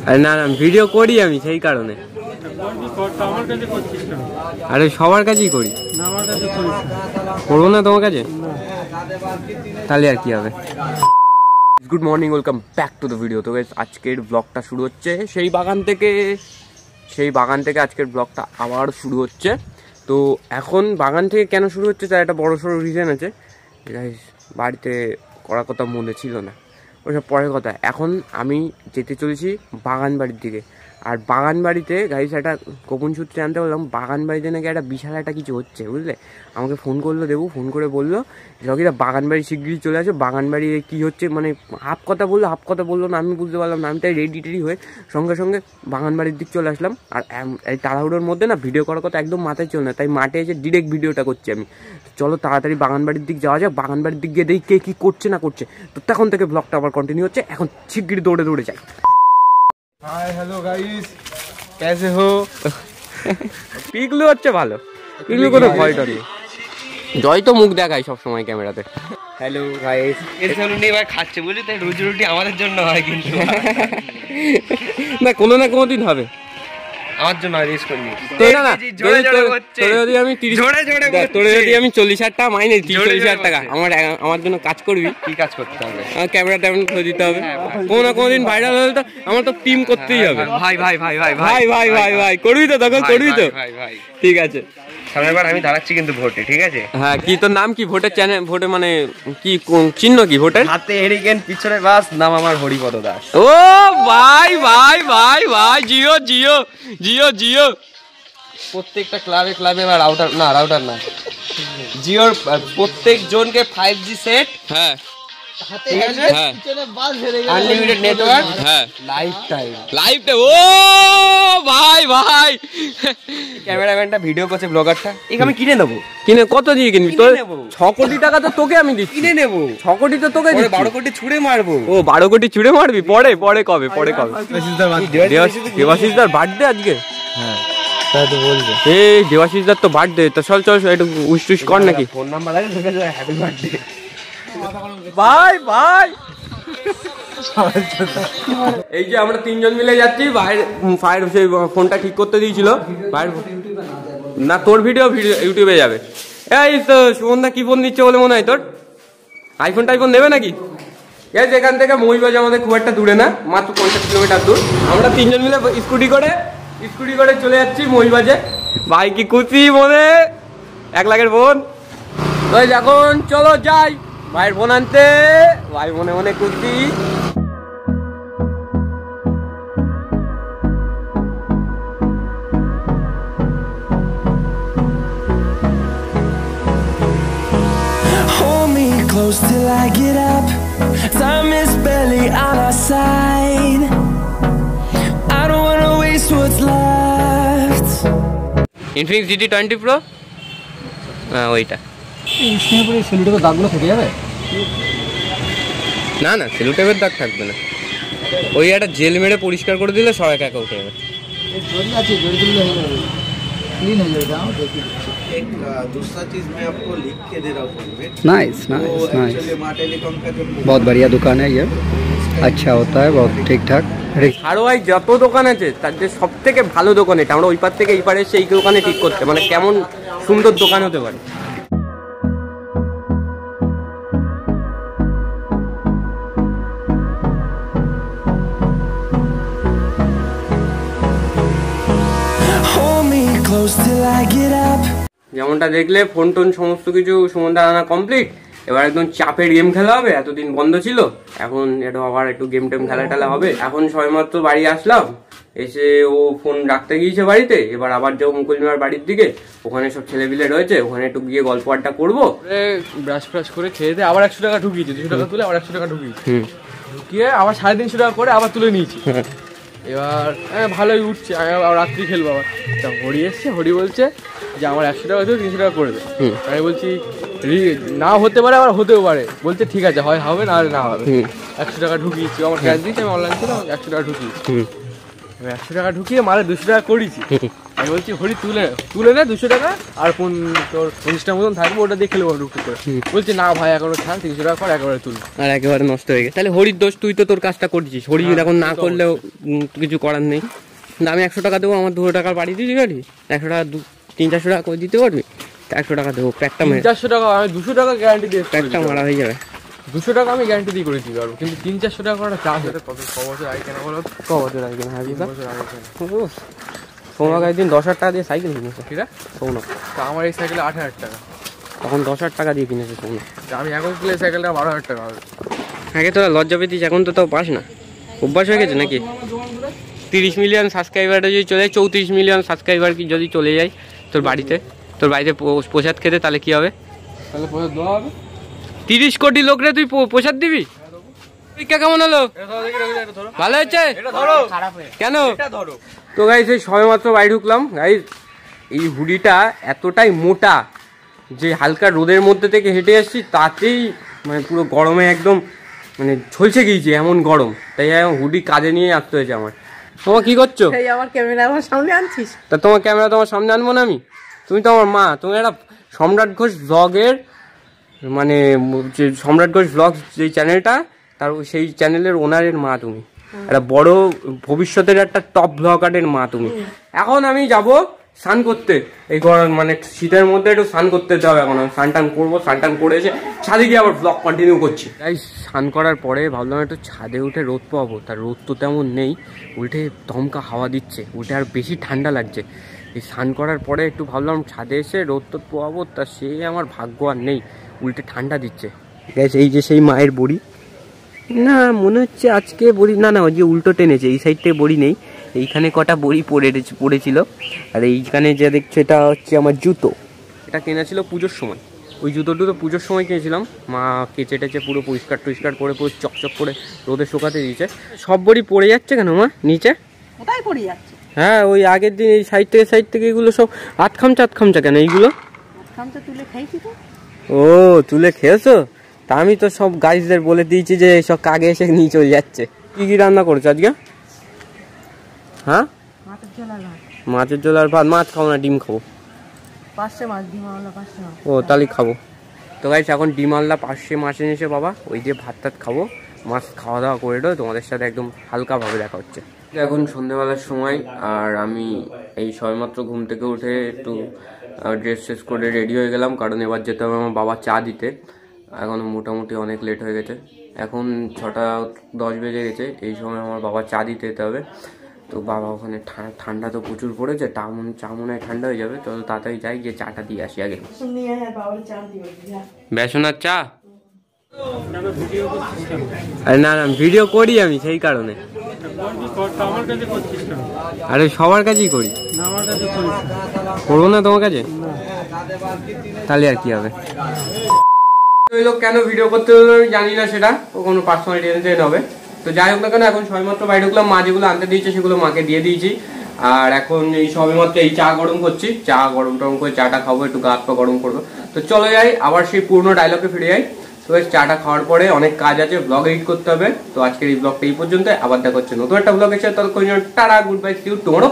আরে না না ভিডিও করি আমি সেই কারণে। আরে সবার কাছেই করি, করবো না তোমার কাছে তাহলে আর কি হবে। Good morning, welcome back to the video. তো আজকের ব্লগটা শুরু হচ্ছে সেই বাগান থেকে আজকের ব্লগটা আবার শুরু হচ্ছে। তো এখন বাগান থেকে কেন শুরু হচ্ছে তার একটা বড়সড় রিজন আছে। বাড়িতে করার কথা মনে ছিল না, ওসব পরের কথা। এখন আমি যেতে চলেছি বাগান বাড়ির দিকে। আর বাগান বাড়িতে গাইস একটা গোপন সূত্রে জানতে পারলাম বাগান বাড়িতে নাকি একটা বিশাল একটা কিছু হচ্ছে, বুঝলে। আমাকে ফোন করলো দেবু, ফোন করে বললো যখন বাগান বাড়ি শিগগিরই চলে আসো, বাগান বাড়ি কী হচ্ছে মানে হাফ কথা বললো না। আমি বুঝতে পারলাম না, আমি তাই রেডি হয়ে সঙ্গে সঙ্গে বাগান বাড়ির দিক চলে আসলাম। আর এই তাড়াহুড়োর মধ্যে না ভিডিও করার কথা একদম মাথায় চলে না, তাই মাঠে এসে ডিরেক্ট ভিডিওটা করছি আমি। চলো তাড়াতাড়ি বাগান বাড়ির দিক যাওয়া যাক, বাগান বাড়ির দিক গিয়ে দেখি কে কী করছে না করছে। তো তখন থেকে ব্লগটা আবার কন্টিনিউ হচ্ছে, এখন শিগগিরই দৌড়ে যাই। हाय हेलो गाइस, कैसे हो? পিগলু হচ্ছে ভালো, পিগলু কোনো ভয় ডর নেই। জয় তো মুখ দেখায় সবসময় ক্যামেরাতে। हेलो गाइस, এর জন্য নেই ভাই খাচ্ছে বুঝলি, তাই রুজি রুটি আমাদের জন্য হয় কিন্তু না কোনো না কোনো দিন হবে আমার জন্য রিস করনি। তোরে যদি আমি 40,000 টাকা মাইনে 40,000 টাকা আমার জন্য কাজ করবি। কি কাজ করতে হবে? ক্যামেরা ট্যামেরা খুলে দিতে হবে, কোনো না কোনো দিন ভাইরাল হলে তো আমার তো টিম করতেই হবে। ভাই ভাই ভাই ভাই ভাই ভাই ভাই ভাই করবি তো, তখন করবি তো। ঠিক আছে, সামনেবার আমি দাঁড়াচ্ছি কিন্তু ভোটে, ঠিক আছে? হ্যাঁ, কি তোর নাম কি? ভোটের চ্যানেল ভোটে মানে কি চিহ্ন কি ভোটের? হাতে হেরিকেন পিছনে বাস, নাম আমার হরিপদ দাস। ও ভাই ভাই ভাই ভাই, জিও জিও জিও জিও। প্রত্যেকটা ক্লাবে বা রাউটার না জিওর প্রত্যেক জনকে 5G সেট, হ্যাঁ ঠিক আছে, আনলিমিটেড নেটওয়ার্ক, হ্যাঁ লাইফ টাইম। ও ভাই ভাই, ক্যামেরাম্যানটা ভিডিও করছে, ব্লগারটা আমি কিনে নেবো। কিনে কত দিয়ে কিনবি? তোর 6 কোটি টাকা তো তোকে আমি দিচ্ছি, কিনে নেবো। 6 কোটি তো তোকে দিচ্ছি, 12 কোটি ছুড়ে মারবো। ও 12 কোটি ছুড়ে মারবি? পরে কবে দেবাশিসদার বার্থডে আজকে? হ্যাঁ তাই তো বলবে। এই দেবাশিসদার তো বার্থডে, তো চল একটু উইশ কর নাকি। ফোন নাম্বার আছে, হ্যাপি বার্থডে ভাই ভাই। এই যে আমরা 3 জন মিলে যাচ্ছি ফায়ার সেই ফোনটা ঠিক করতে দিয়েছিল ফায়ার না, তোর ভিডিও ইউটিউবে যাবে। এই তো সুমনদা কি ফোন দিচ্ছে বলে মনে হয় তোর? টাইফোন নেবে নাকি? এই যেখান থেকে মহিবাজ আমাদের খুব একটা দূরে না, মাত্র 50 কিলোমিটার দূর। আমরা 3 জন মিলে স্কুটি করে চলে যাচ্ছি মহিবাজে। ভাই কি খুশি মনে, 1 লাখের ফোন। তো এখন চলো যাই ভাইয়ের ফোন আনতে। ভাই মনে খুশি। Close till I get up, time is barely on our side. I don't wanna waste what's left. Infinix GT20 Pro, হ্যাঁ ওইটা। সেলুটেপের দাগগুলো থেকে যাবে? না সেলুটেপের দাগ থাকবে না, ওই একটা জেল মেরে পরিষ্কার করে দিলে সব একা উঠে যাবে। एक दूसरा चीज मैं आपको लिख के दे रहा हूँ। नाइस बहुत बढ़िया दुकान है ये, अच्छा होता है, बहुत ठीक ठाक। হারোয়ায় যত দোকান আছে তার যে সব থেকে ভালো দোকান এটা। আমরা ওই পার থেকে এই পারে এসে এই দোকানে ঠিক করতে, মানে কেমন সুন্দর দোকান হতে পারে। যেমনটা দেখলে ফোন টোন সমস্ত কিছু সুমনদা আনা কমপ্লিট। এবার একদম চাপের গেম খেলা হবে, এতদিন বন্ধ ছিল, এখন এটা আবার একটু গেম খেলা হবে। এখন সবেমাত্র বাড়ি আসলাম, এসে ও ফোন রাখতে গিয়েছে বাড়িতে। এবার আবার যাবো মুকুলমার বাড়ির দিকে, ওখানে সব ছেলেপিলে রয়েছে, ওখানে একটু গিয়ে গল্প আড্ডা করবো। ব্রাশ করে খেয়ে দিয়ে আবার 100 টাকা ঢুকিয়েছি, 200 টাকা তুলে আবার 100 টাকা ঢুকিয়ে আবার 350 টাকা করে আবার তুলে নিয়েছি। এবার ভালোই উঠছে, রাত্রি খেলবো আবার। হরি এসছে, হরি বলছে যে আমার 100 টাকা দিও, 300 টাকা করে দে। আমি বলছি না হতে পারে, আবার হতেও পারে। বলছে ঠিক আছে, হয় হবে না হবে। 100 টাকা ঢুকিয়েছি, আমার ক্যাশ দিয়েছি, আমি অনলাইন ছিলাম, 100 টাকা ঢুকিয়েছি। 100 টাকা ঢুকিয়ে মালে 200 টাকা করেছি। আমি বলছি হরি তুলে নে 200 টাকা আর তোর 50টা মতন থাকবে, ওটা দিয়ে খেলে টুকটুক করে। বলছি না ভাই একেবারে ছাড়, 300 টাকা কর, একেবারে তুল। আর একেবারে নষ্ট হয়ে গেছে। তাহলে হরির দোষ, তুই তো তোর কাজটা করছিস। হরি এখন না করলেও কিছু করার নেই। আমি 100 টাকা দেবো, আমার 200 টাকার বাড়ি দিতে পারবি? 100 টাকা 300-400 টাকা করে দিতে পারবি? 100 টাকা দেবো, প্যাকটা 400 টাকা আমি 200 টাকা গ্যারান্টি দিয়ে প্যাকটা মারা হয়ে যাবে। 200 টাকা আমি গ্যারান্টি দিয়ে করে দিতে পারবো, কিন্তু 300-400 টাকা করে চার্জ হতে কত বছর আগে কেনা বলো? ক বছর আগে কেনা? 3 বছর আগে কেনা। সৌনক একদিন 10,000 টাকা দিয়ে সাইকেল কিনেছে। কিরা সৌনক তো আমার এই সাইকেলে 8,000 টাকা, তখন 10,000 টাকা দিয়ে কিনেছে সৌনক। আমি এখন কিনে সাইকেলটা 12,000 টাকা হবে। আগে তোরা লজ্জা পেতিস, এখন তো তাও পাস না। অভ্যাস হয়ে গেছে নাকি? 30 মিলিয়ন সাবস্ক্রাইবারটা যদি চলে যায়, 34 মিলিয়ন সাবস্ক্রাইবার কি যদি চলে যায় তোর বাড়িতে প্রসাদ খেতে, তাহলে কি হবে? তাহলে পয়সা দেওয়া হবে। 30 কোটি লোকরে তুই প্রসাদ দিবি? পরীক্ষা কেমন হলো? ভালো হয়েছে? কেন? তো গাইস এই সবেমাত্র বাড়ি ঢুকলাম। গাইস এই হুডিটা এতটাই মোটা যে হালকা রোদের মধ্যে থেকে হেঁটে আসছি, তাতেই মানে পুরো গরমে একদম মানে ঝলসে গিয়েছি, এমন গরম। তাই হুডি কাজে নিয়ে আসতে হয়েছে আমার। তোমার কি করছো? আমার ক্যামেরা আমার সামনে আনছিস? তা তোমার ক্যামেরা তোমার সামনে আনবো না আমি? তুমি তো আমার মা। তুমি একটা সম্রাট ঘোষ ব্লগের মানে যে সম্রাট ঘোষ ব্লগ যেই চ্যানেলটা, তার সেই চ্যানেলের ওনারের মা তুমি। একটা বড় ভবিষ্যতের একটা টপ ব্লগারের মা তুমি। এখন আমি যাব স্নান করতে, এই গরম মানে শীতের মধ্যে একটু স্নান করতে যেতে হবে। এখন আমি স্নান টান করবো, স্নান টান করে এসে ছাদে গিয়ে আবার ব্লগ কন্টিনিউ করছি। তাই স্নান করার পরে ভাবলাম একটু ছাদে উঠে রোদ পাবো, তার রোদ তো তেমন নেই, উল্টে দমকা হাওয়া দিচ্ছে, উল্টে আর বেশি ঠান্ডা লাগছে। এই স্নান করার পরে একটু ভাবলাম ছাদে এসে রোদ তো পোয়াবো, তা সে আমার ভাগ্য আর নেই, উল্টে ঠান্ডা দিচ্ছে। এই যে সেই মায়ের বড়ি, না মনে হচ্ছে আজকে বড়ি, না ওই যে উল্টো টেনেছে, এই সাইড থেকে বড়ি নেই, এইখানে কটা বড়ি পড়েছিল। আর এইখানে যে দেখছো এটা হচ্ছে আমার জুতো, এটা কেনা ছিল পুজোর সময়। ওই জুতোটা তো পুজোর সময় কিনেছিলাম, মা কেচে টেচে পুরো পরিষ্কার টরিষ্কার করে পুরো চকচক করে রোদে শুকাতে দিয়েছে। সব বড়ি পড়ে যাচ্ছে কেন মা নিচে? কোথায় পড়ে যাচ্ছে? হ্যাঁ ওই আগের দিন এই সাইড থেকে এগুলো সব আটখামচা কেন এইগুলো? খামটা তুলে খাইছি তো। ও তুলে খেয়েছো? তা আমি তো সব গাইজদের বলে দিয়েছি যে সব কাগে এসে নিয়ে চলে যাচ্ছে। কি রান্না করেছো আজকে? হ্যাঁ মাছের ঝোল আর ভাত। মাছ খাবো না, ডিম খাবো। ও তাহলে খাবো। তো গাইস এখন ডিম আনলা 500 মাছ এনেছে বাবা, ওই দিয়ে ভাত টাত খাবো, মাছ খাওয়া দাওয়া করে দেবো। তোমাদের সাথে একদম হালকাভাবে দেখা হচ্ছে। এখন সন্ধ্যেবেলার সময়, আর আমি এই সবেমাত্র ঘুম থেকে উঠে একটু ড্রেস শেষ করে রেডি হয়ে গেলাম, কারণ এবার যেতে হবে আমার বাবা চা দিতে। এখন মোটামুটি অনেক লেট হয়ে গেছে, এখন 6:10 বেজে গেছে। এই সময় আমার বাবা চা দিতে যেতে হবে। তো বাবা ওখানে ঠান্ডা তো প্রচুর পড়েছে, চা মনে হয় ঠান্ডা হয়ে যাবে। তো তাড়াতাড়ি যাই, গিয়ে চাটা দিয়ে আসি আগে। বেসনার চা? আরে না ভিডিও করি আমি, সেই কারণে। আরে সবার কাছেই করি, করবো না তোমার কাছে? তাহলে আর কি হবে। ওই লোক কেন ভিডিও করতে হলো আমি জানি না, সেটা ও কোনো পার্সোনাল টেনশন হবে। তো যাই হোক না কেন, এখন সবেমাত্র বাইরে ঢুকলাম, মা যেগুলো আনতে দিয়েছে সেগুলো মাকে দিয়ে দিয়েছি। আর এখন এই সবেমাত্র এই চা গরম করছি, চা গরম টরম করে চাটা খাবো, একটু গা হাত পা গরম করবো। তো চলে যাই আবার সেই পুরনো ডায়লগে ফিরে যাই। তো চাটা খাওয়ার পরে অনেক কাজ আছে, ব্লগ এডিট করতে হবে। তো আজকের এই ব্লগটা এই পর্যন্ত, আবার দেখা হচ্ছে নতুন একটা ব্লগ এসে। ততক্ষণ tata, goodbye, see you tomorrow.